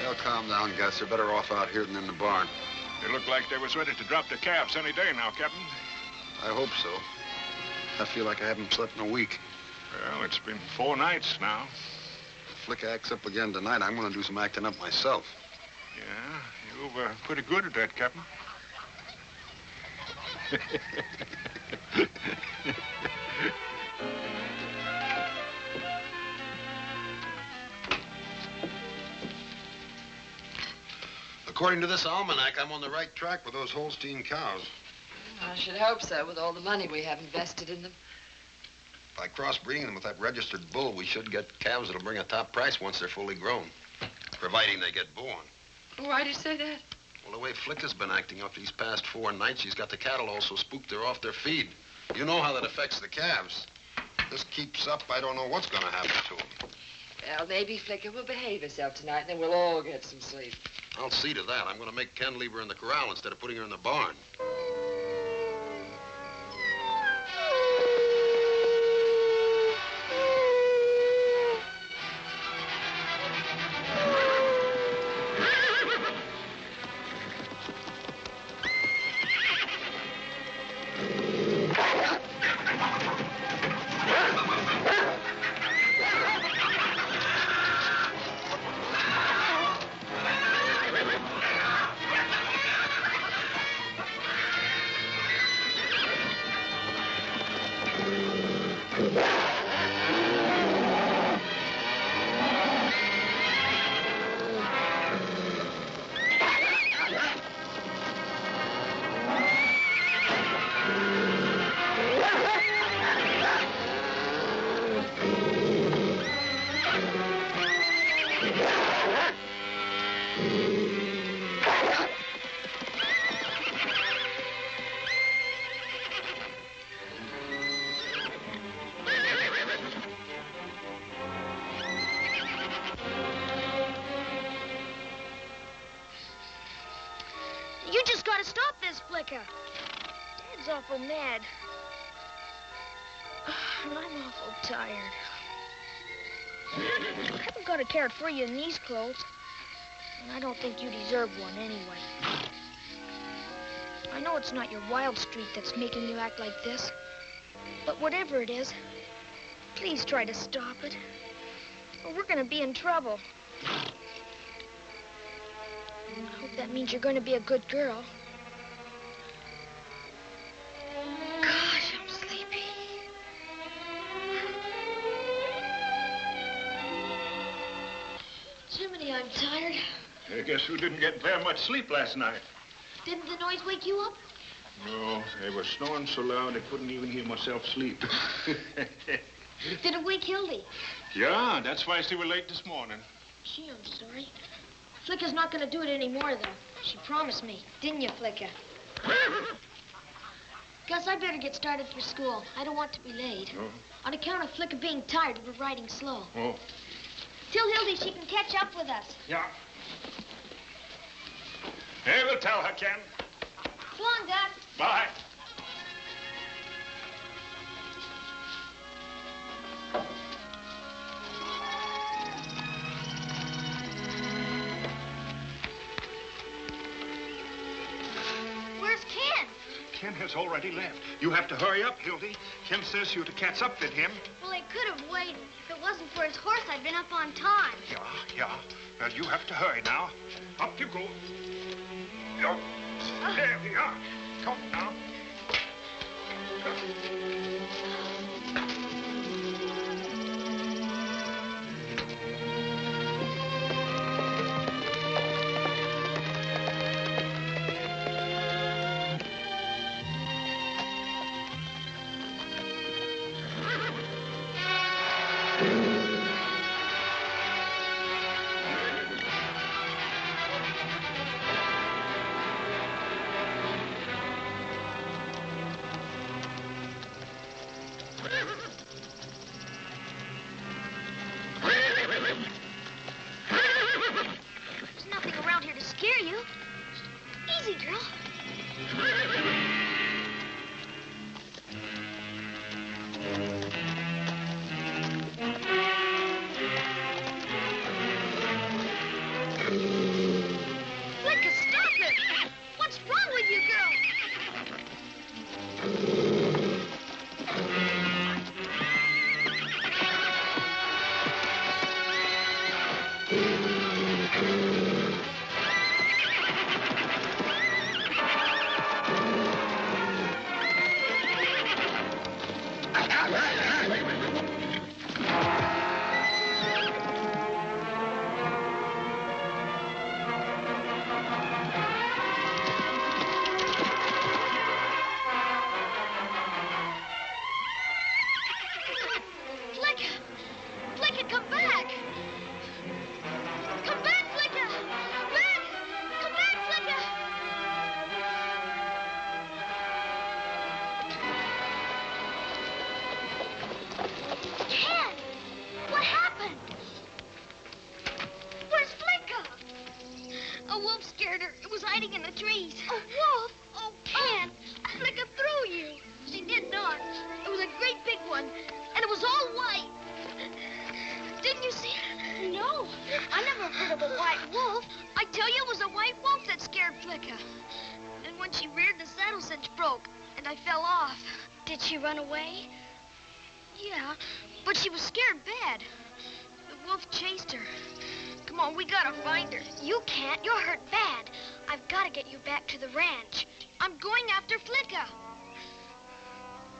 They'll calm down, Gus. They're better off out here than in the barn. They look like they was ready to drop the calves any day now, Captain. I hope so. I feel like I haven't slept in a week. Well, it's been 4 nights now. If Flicka acts up again tonight, I'm going to do some acting up myself. Yeah, you were pretty good at that, Captain. According to this almanac, I'm on the right track with those Holstein cows. I should hope so, with all the money we have invested in them. By crossbreeding them with that registered bull, we should get calves that'll bring a top price once they're fully grown. Providing they get born. Why do you say that? Well, the way Flicka's been acting up these past 4 nights, she's got the cattle all so spooked they're off their feed. You know how that affects the calves. If this keeps up, I don't know what's going to happen to them. Well, maybe Flicka will behave herself tonight, and then we'll all get some sleep. I'll see to that. I'm going to make Ken leave her in the corral instead of putting her in the barn. You just gotta stop this, Flicka. Dad's awful mad. And I'm awful tired. I haven't got a carrot for you in these clothes. And I don't think you deserve one anyway. I know it's not your wild streak that's making you act like this. But whatever it is, please try to stop it. Or we're gonna be in trouble. I hope that means you're going to be a good girl. Gosh, I'm sleepy. Jiminy, I'm tired. I guess you didn't get very much sleep last night. Didn't the noise wake you up? No, they were snoring so loud I couldn't even hear myself sleep. Did it wake Hildy? Yeah, that's why she was late this morning. Gee, I'm sorry. Flicka's not going to do it anymore, though. She promised me. Didn't you, Flicka? Gus, I better get started for school. I don't want to be late. Oh. On account of Flicka being tired, we're riding slow. Oh. Tell Hildy she can catch up with us. Yeah. Hey, we'll tell her, Ken. So long, Gus. Bye. Where's Ken? Ken has already left. You have to hurry up, Hildy. Ken says you're to catch up with him. Well, I could have waited. If it wasn't for his horse, I'd been up on time. Yeah. Well, you have to hurry now. Up you go. Yo. There we are. Come now. Flicka, come back! Come back, Flicka! Back! Come back, Flicka! Ken! What happened? Where's Flicka? A wolf scared her. It was hiding in the trees. A wolf? Oh, Ken! Flicka threw you. She did not. It was a great big one, and it was all white. Didn't you see it? No, I never heard of a white wolf. I tell you, it was a white wolf that scared Flicka. And when she reared, the saddle cinch broke, and I fell off. Did she run away? Yeah, but she was scared bad. The wolf chased her. Come on, we gotta find her. You can't. You're hurt bad. I've got to get you back to the ranch. I'm going after Flicka.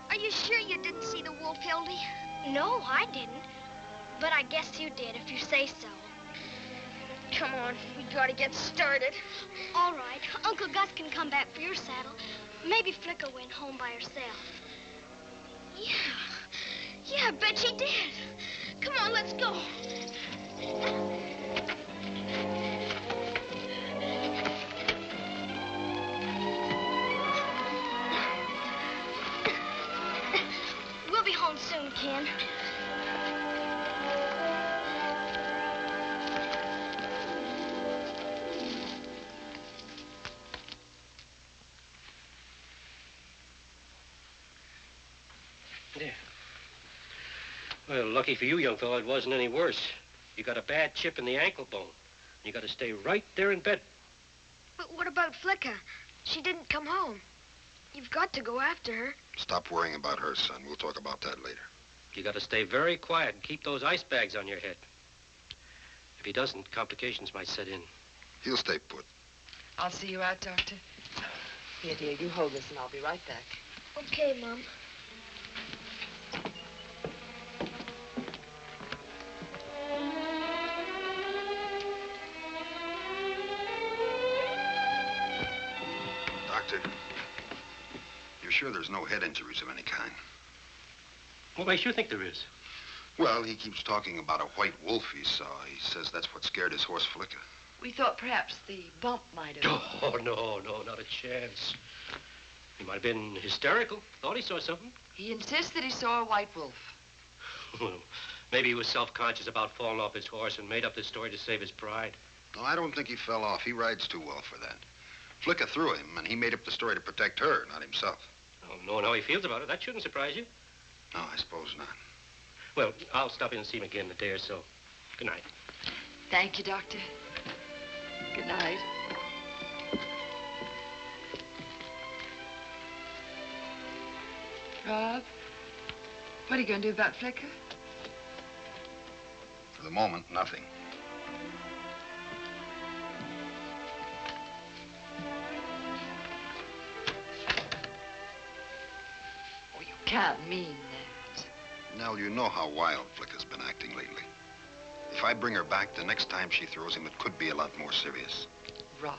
Are you sure you didn't see the wolf, Hildy? No, I didn't. But I guess you did, if you say so. Come on, we gotta get started. All right, Uncle Gus can come back for your saddle. Maybe Flicka went home by herself. Yeah, I bet she did. Come on, let's go. We'll be home soon, Ken. Yeah. Well, lucky for you, young fellow, it wasn't any worse. You got a bad chip in the ankle bone. You got to stay right there in bed. But what about Flicka? She didn't come home. You've got to go after her. Stop worrying about her, son. We'll talk about that later. You got to stay very quiet and keep those ice bags on your head. If he doesn't, complications might set in. He'll stay put. I'll see you out, Doctor. Here, dear, you hold this and I'll be right back. Okay, Mom. Doctor, you're sure there's no head injuries of any kind? What makes you think there is? Well, he keeps talking about a white wolf he saw. He says that's what scared his horse, Flicka. We thought perhaps the bump might have... Oh, no, not a chance. He might have been hysterical. Thought he saw something. He insists that he saw a white wolf. Well, maybe he was self-conscious about falling off his horse and made up this story to save his pride. No, I don't think he fell off. He rides too well for that. Flicka threw him, and he made up the story to protect her, not himself. Oh, knowing how he feels about it, that shouldn't surprise you. No, I suppose not. Well, I'll stop in and see him again in a day or so. Good night. Thank you, Doctor. Good night. Rob, what are you going to do about Flicka? For the moment, nothing. Oh, you can't mean that. Nell, you know how wild Flicka's been acting lately. If I bring her back, the next time she throws him, it could be a lot more serious. Rob,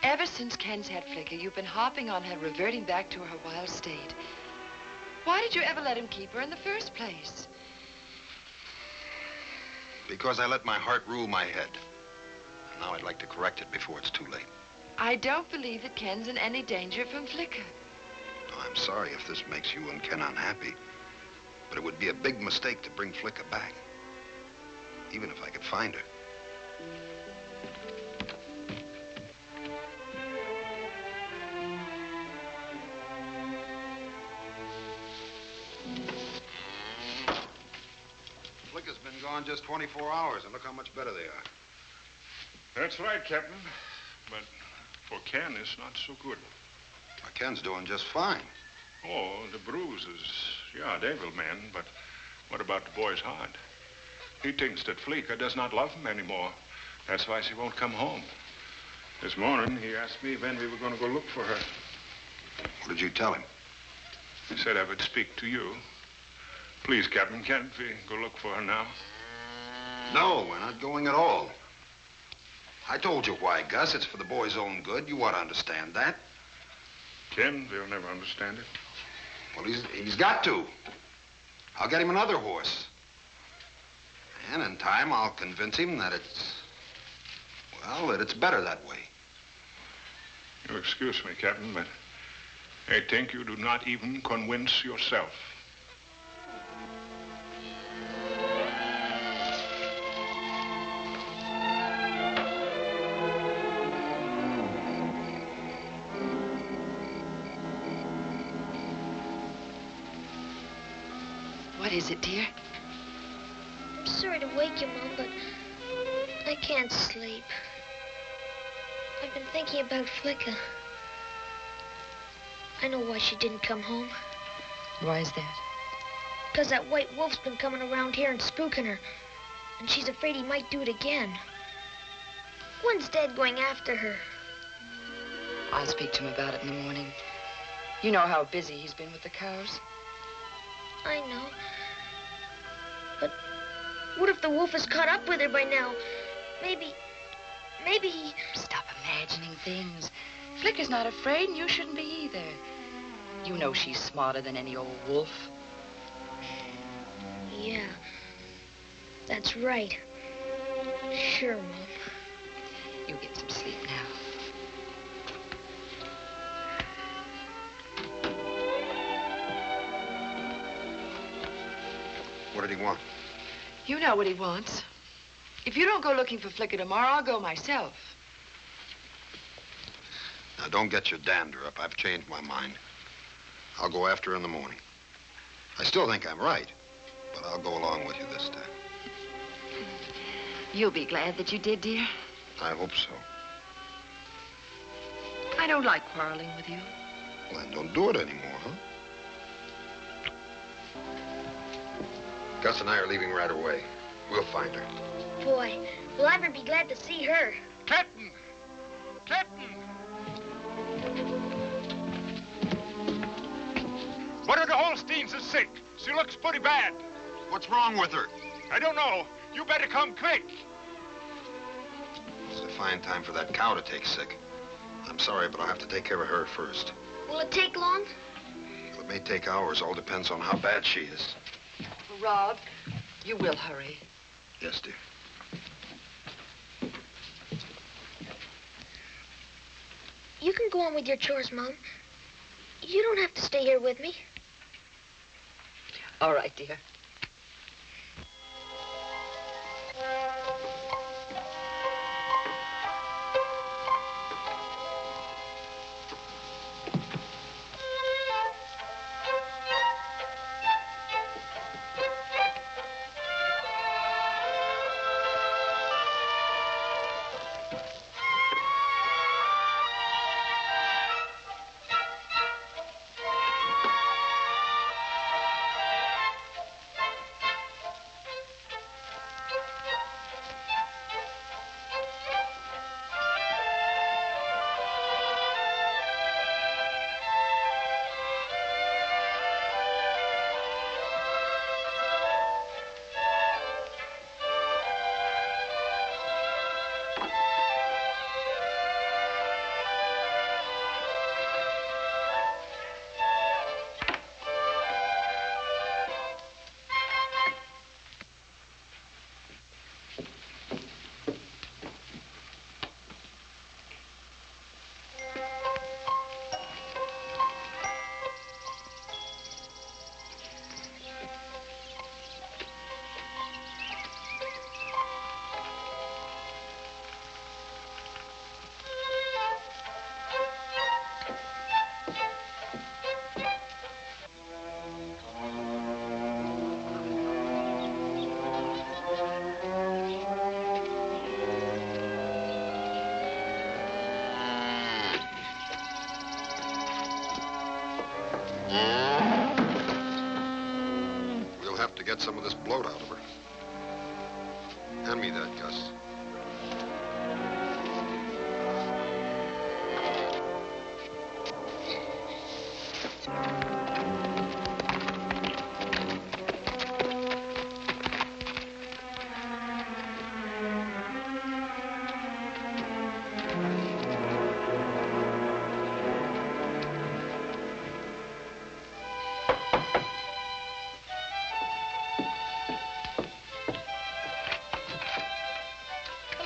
ever since Ken's had Flicka, you've been harping on her reverting back to her wild state. Why did you ever let him keep her in the first place? Because I let my heart rule my head. And now I'd like to correct it before it's too late. I don't believe that Ken's in any danger from Flicka. No, I'm sorry if this makes you and Ken unhappy. But it would be a big mistake to bring Flicka back. Even if I could find her. Flicka's been gone just 24 hours, and look how much better they are. That's right, Captain. But for Ken, it's not so good. Now, Ken's doing just fine. Oh, the bruises. Yeah, they will mend, but what about the boy's heart? He thinks that Flicka does not love him anymore. That's why she won't come home. This morning, he asked me when we were going to go look for her. What did you tell him? He said I would speak to you. Please, Captain, can't we go look for her now? No, we're not going at all. I told you why, Gus. It's for the boy's own good. You ought to understand that. Ken, they'll never understand it. Well, he's got to. I'll get him another horse. And in time, I'll convince him that it's better that way. You excuse me, Captain, but I think you do not even convince yourself. What is it, dear? I'm sorry to wake you, Mom, but I can't sleep. I've been thinking about Flicka. I know why she didn't come home. Why is that? Because that white wolf's been coming around here and spooking her. And she's afraid he might do it again. One's dead going after her. I'll speak to him about it in the morning. You know how busy he's been with the cows. I know. But what if the wolf has caught up with her by now? Maybe he... Stop imagining things. Flicka's not afraid, and you shouldn't be either. You know she's smarter than any old wolf. Yeah, that's right. Sure, Mom. You get some sleep now. What did he want? You know what he wants. If you don't go looking for Flicka tomorrow, I'll go myself. Now, don't get your dander up. I've changed my mind. I'll go after her in the morning. I still think I'm right, but I'll go along with you this time. You'll be glad that you did, dear. I hope so. I don't like quarreling with you. Well, then don't do it anymore, huh? Gus and I are leaving right away. We'll find her. Boy, will I ever be glad to see her. Captain! Captain! One of the Holsteins is sick. She looks pretty bad. What's wrong with her? I don't know. You better come quick. It's a fine time for that cow to take sick. I'm sorry, but I'll have to take care of her first. Will it take long? Well, it may take hours. All depends on how bad she is. Rod, you will hurry. Yes, dear. You can go on with your chores, Mom. You don't have to stay here with me. All right, dear. We'll have to get some of this bloat out of her. Hand me that, Gus.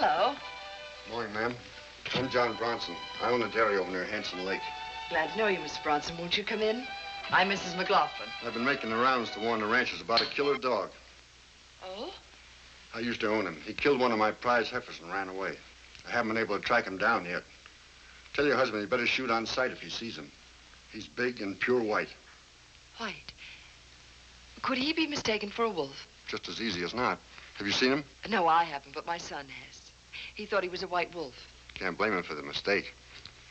Hello. Morning, ma'am. I'm John Bronson. I own a dairy over near Hanson Lake. Glad to know you, Mr. Bronson. Won't you come in? I'm Mrs. McLaughlin. I've been making the rounds to warn the ranchers about a killer dog. Oh? I used to own him. He killed one of my prize heifers and ran away. I haven't been able to track him down yet. Tell your husband he better shoot on sight if he sees him. He's big and pure white. White. Could he be mistaken for a wolf? Just as easy as not. Have you seen him? No, I haven't, but my son has. He thought he was a white wolf. Can't blame him for the mistake.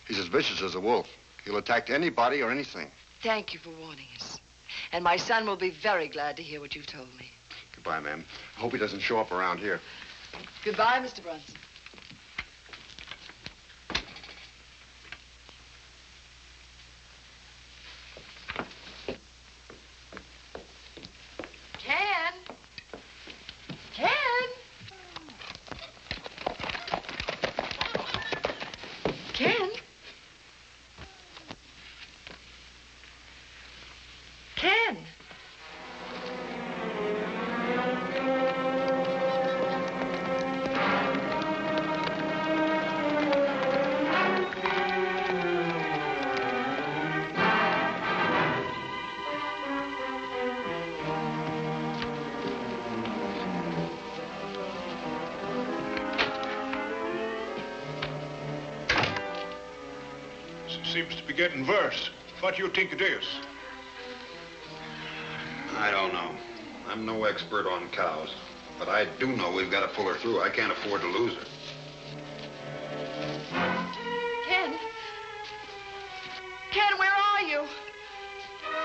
He's as vicious as a wolf. He'll attack anybody or anything. Thank you for warning us. And my son will be very glad to hear what you've told me. Goodbye, ma'am. I hope he doesn't show up around here. Goodbye, Mr. Bronson. Ken? Ken? Ken? Ken? Seems to be getting worse. What do you think it is? I don't know. I'm no expert on cows. But I do know we've got to pull her through. I can't afford to lose her. Ken? Ken, where are you?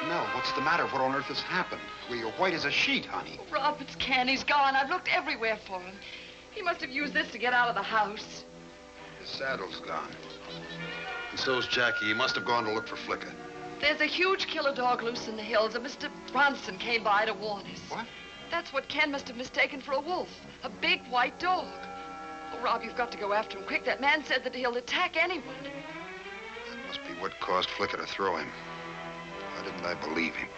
Nell, what's the matter? What on earth has happened? Well, you're white as a sheet, honey. Rob, it's Ken. He's gone. I've looked everywhere for him. He must have used this to get out of the house. His saddle's gone. And so's Jackie. He must have gone to look for Flicka. There's a huge killer dog loose in the hills, and Mr. Bronson came by to warn us. What? That's what Ken must have mistaken for a wolf. A big white dog. Oh, Rob, you've got to go after him quick. That man said that he'll attack anyone. That must be what caused Flicka to throw him. Why didn't I believe him?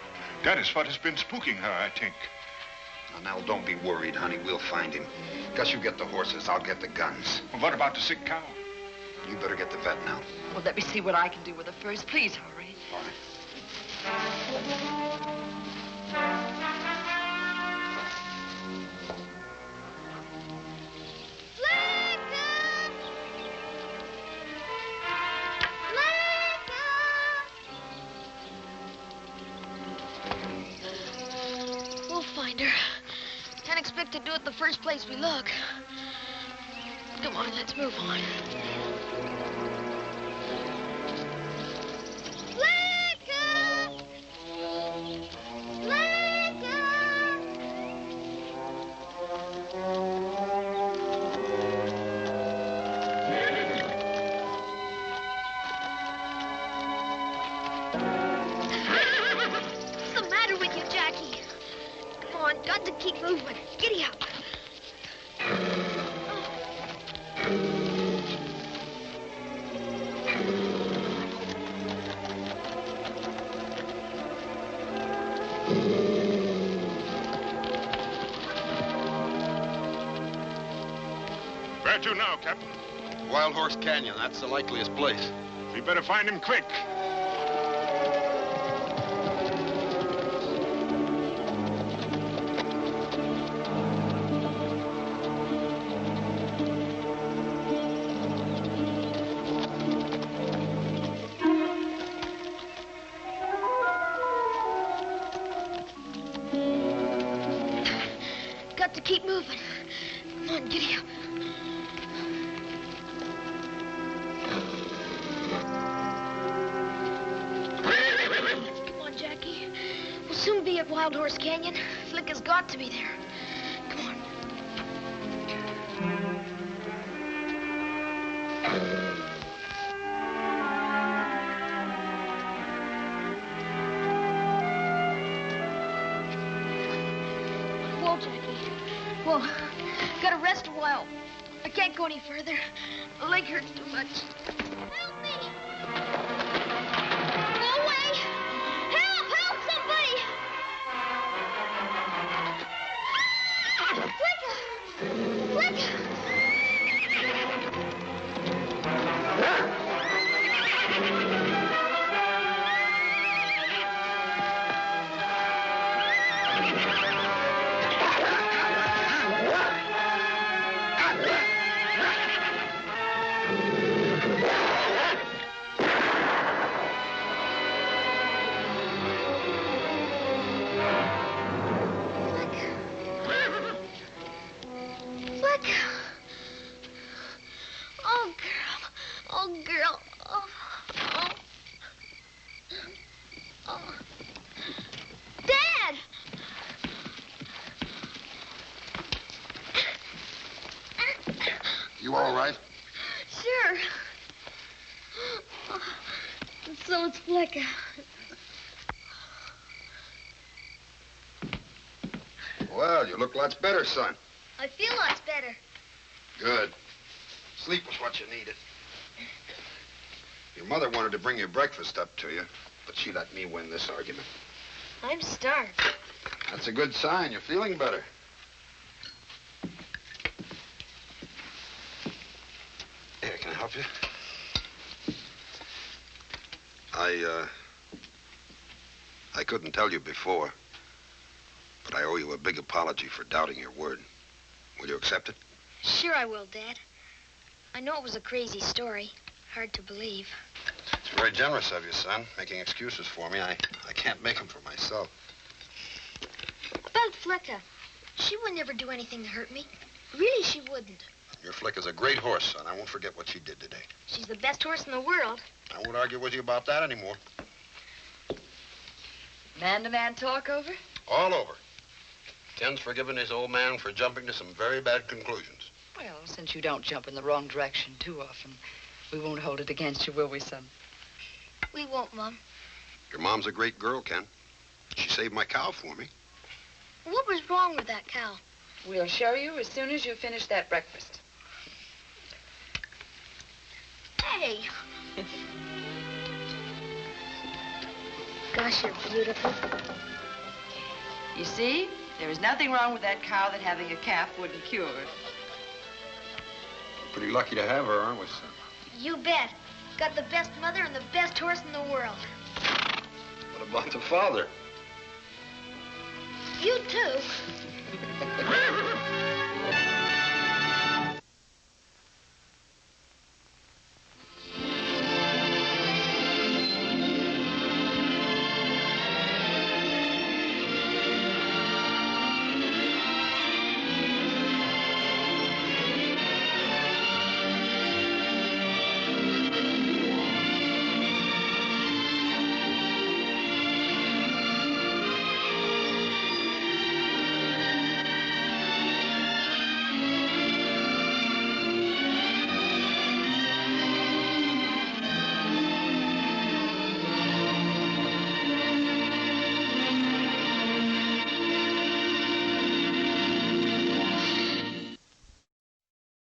That is what has been spooking her, I think. Now, Nell, don't be worried, honey. We'll find him. Gus, you get the horses. I'll get the guns. Well, what about the sick cow? You better get the vet now. Well, let me see what I can do with her first. Please hurry. All right. We'll find her. Can't expect to do it the first place we look. Come on, let's move on. Flicka! Flicka! What's the matter with you, Jackie? Come on, got to keep moving. Giddy up. Where to now, Captain? Wild Horse Canyon. That's the likeliest place. We better find him quick. Got to keep moving. Come on, giddy up. Come on, Jackie. We'll soon be at Wild Horse Canyon. Flicka's got to be there. Come on. Whoa, Jackie. Whoa. Gotta rest a while. I can't go any further. My leg hurts too much. Help me! Go away! Help! Help somebody! Flicka! Flicka! Oh, girl. Oh. Dad! You all right? Sure. And so it's Flicka. Well, you look lots better, son. I feel lots better. Good. Sleep was what you needed. Your mother wanted to bring your breakfast up to you, but she let me win this argument. I'm starved. That's a good sign. You're feeling better. Here, can I help you? I couldn't tell you before, but I owe you a big apology for doubting your word. Will you accept it? Sure I will, Dad. I know it was a crazy story. Hard to believe. It's very generous of you, son, making excuses for me. I can't make them for myself. About Flicka. She would never do anything to hurt me. Really, she wouldn't. Your Flick is a great horse, son. I won't forget what she did today. She's the best horse in the world. I won't argue with you about that anymore. Man-to-man talk over? All over. Ken's forgiven his old man for jumping to some very bad conclusions. Well, since you don't jump in the wrong direction too often, we won't hold it against you, will we, son? We won't, Mom. Your mom's a great girl, Ken. She saved my cow for me. What was wrong with that cow? We'll show you as soon as you finish that breakfast. Hey! Gosh, you're beautiful. You see, there is nothing wrong with that cow that having a calf wouldn't cure. Pretty lucky to have her, aren't we, son? You bet. Got the best mother and the best horse in the world. What about the father? You too.